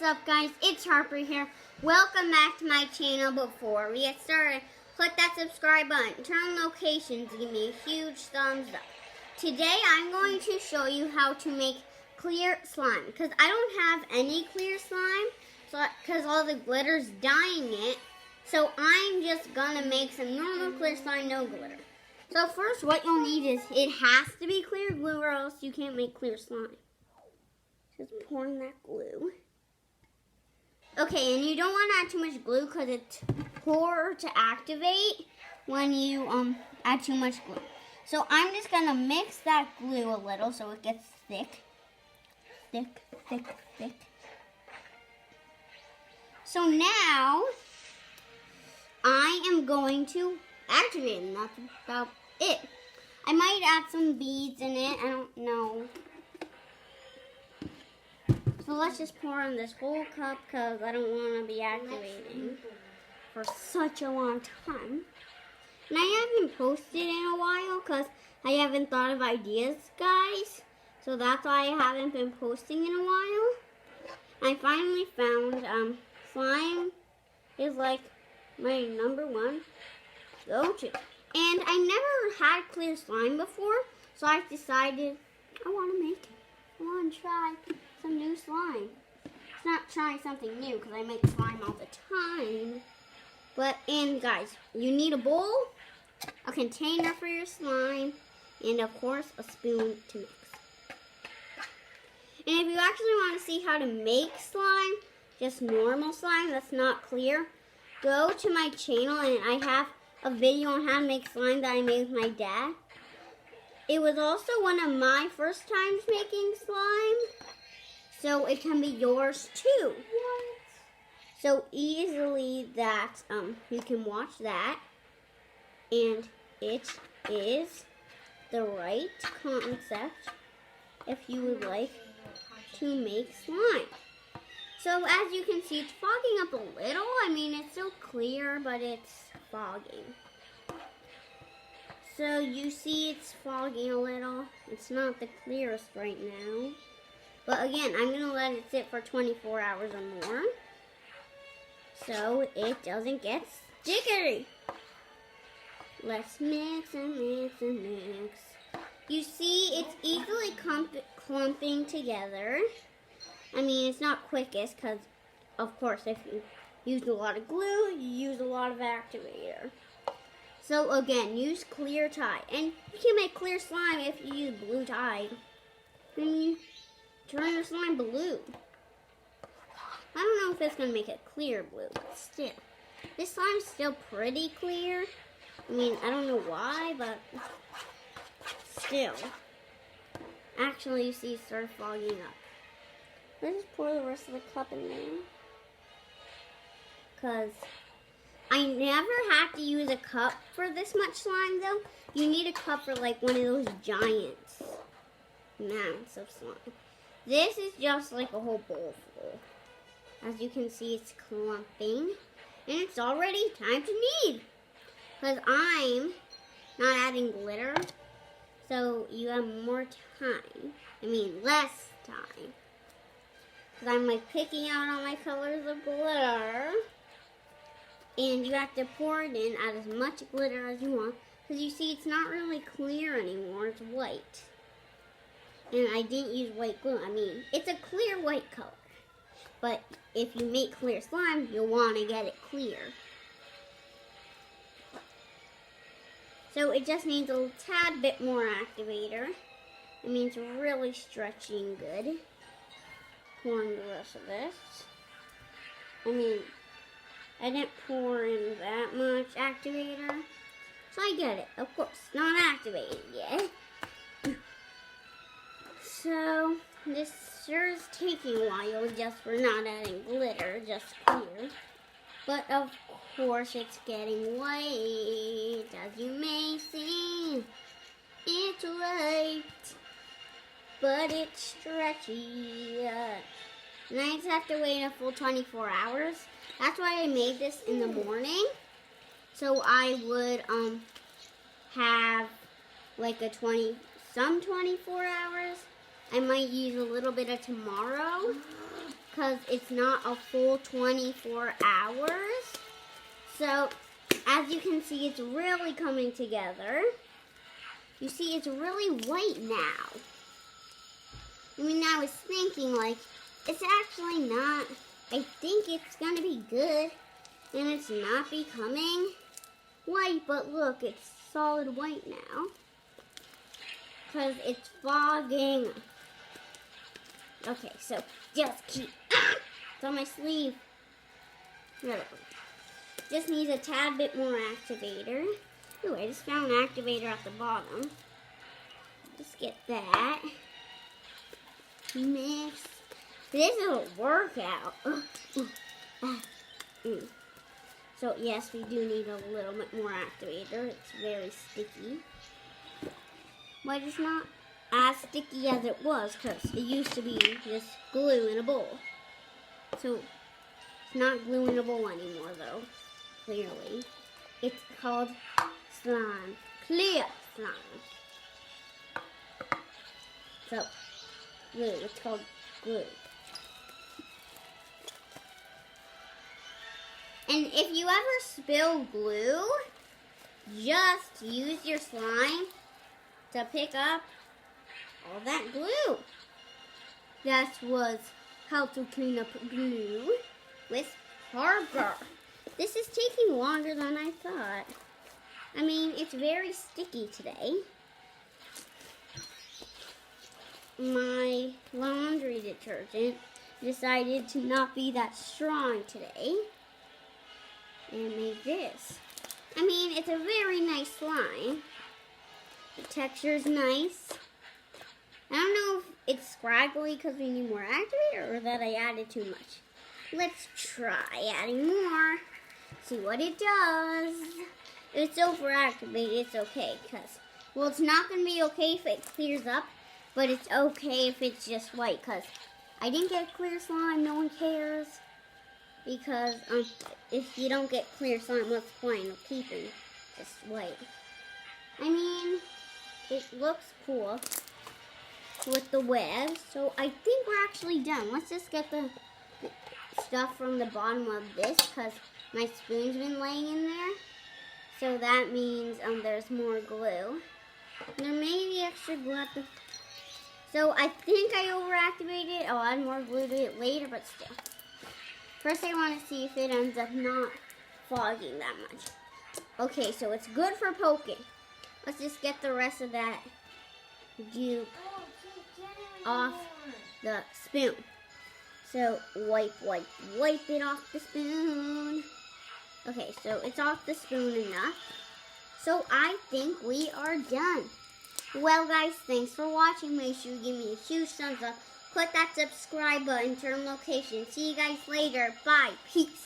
What's up, guys? It's Harper here. Welcome back to my channel. Before we get started, click that subscribe button, turn on notifications, give me a huge thumbs up. Today I'm going to show you how to make clear slime, because I don't have any clear slime, because all the glitter's dyeing it. So I'm just gonna make some normal clear slime, no glitter. So first, what you'll need is, it has to be clear glue or else you can't make clear slime. Just pouring that glue. Okay, and you don't want to add too much glue because it's poor to activate when you add too much glue. So I'm just going to mix that glue a little so it gets thick. Thick, thick, thick. So now, I am going to activate it, and that's about it. I might add some beads in it, I don't know. So let's just pour in this whole cup because I don't want to be activating for such a long time. And I haven't posted in a while because I haven't thought of ideas, guys. So that's why I haven't been posting in a while. I finally found slime is like my #1 go-to. And I never had clear slime before, so I decided I want to make it. I want to try some new slime. It's not trying something new because I make slime all the time. And guys, you need a bowl, a container for your slime, and of course a spoon to mix. And if you actually want to see how to make slime, just normal slime that's not clear, go to my channel and I have a video on how to make slime that I made with my dad. It was also one of my first times making slime, so it can be yours too. What? So easily that you can watch that, and it is the right concept if you would like to make slime. So as you can see, it's fogging up a little. I mean, it's still clear, but it's fogging. So you see it's fogging a little. It's not the clearest right now. But again, I'm going to let it sit for 24 hours or more, so it doesn't get sticky. Let's mix and mix and mix. You see it's easily clumping together. I mean, it's not quickest because, of course, if you use a lot of glue, you use a lot of activator. So again, use clear Tide. And you can make clear slime if you use blue Tide. And you turn your slime blue. I don't know if it's going to make it clear blue, but still. This slime's still pretty clear. I mean, I don't know why, but still. Actually, you see it started fogging up. Let's just pour the rest of the cup in there. Because I never have to use a cup for this much slime, though. You need a cup for like one of those giants amounts of slime. This is just like a whole bowl full. As you can see, it's clumping. And it's already time to knead. Because I'm not adding glitter. So you have more time. I mean, less time. Because I'm like picking out all my colors of glitter. And you have to pour it in, add as much glitter as you want. Because you see, it's not really clear anymore, it's white. And I didn't use white glue. I mean, it's a clear white color. But if you make clear slime, you'll want to get it clear. So it just needs a tad bit more activator. I mean, it's really stretching good. Pouring the rest of this. I mean, I didn't pour in that much activator. So I get it. Of course, not activated yet. So, this sure is taking a while just for not adding glitter, just clear. But of course, it's getting white, as you may see. It's white, but it's stretchy. And I just have to wait a full 24 hours. That's why I made this in the morning. So I would have like some 24 hours. I might use a little bit of tomorrow because it's not a full 24 hours. So, as you can see, it's really coming together. You see, it's really white now. I mean, I was thinking, like, it's actually not. I think it's going to be good, and it's not becoming white, but look, it's solid white now. Because it's fogging. Okay, so just keep. It's on my sleeve. Just needs a tad bit more activator. Ooh, I just found an activator at the bottom. Just get that. Mix. This is a workout. So yes, we do need a little bit more activator. It's very sticky. But it's not as sticky as it was because it used to be just glue in a bowl. So it's not glue in a bowl anymore though, clearly. It's called slime. Clear slime. So, glue. It's called glue. And if you ever spill glue, just use your slime to pick up all that glue. That was how to clean up glue with Harper. This is taking longer than I thought. I mean, it's very sticky today. My laundry detergent decided to not be that strong today and made this. I mean, it's a very nice slime. The texture is nice. I don't know if it's scraggly because we need more activator or that I added too much. Let's try adding more. See what it does. If it's overactivated, it's okay because, well, it's not going to be okay if it clears up, but it's okay if it's just white because I didn't get clear slime. No one cares because if you don't get clear slime, what's the point of keeping just white? I mean, it looks cool with the webs, so I think we're actually done. Let's just get the stuff from the bottom of this because my spoon's been laying in there. So that means there's more glue. There may be extra glue at the... So I think I overactivated. I'll add more glue to it later, but still. First I want to see if it ends up not fogging that much. Okay, so it's good for poking. Let's just get the rest of that goop off the spoon. So wipe it off the spoon. Okay, so it's off the spoon enough. So I think we are done. Well guys, thanks for watching. Make sure you give me a huge thumbs up. Click that subscribe button, turn location. See you guys later. Bye. Peace.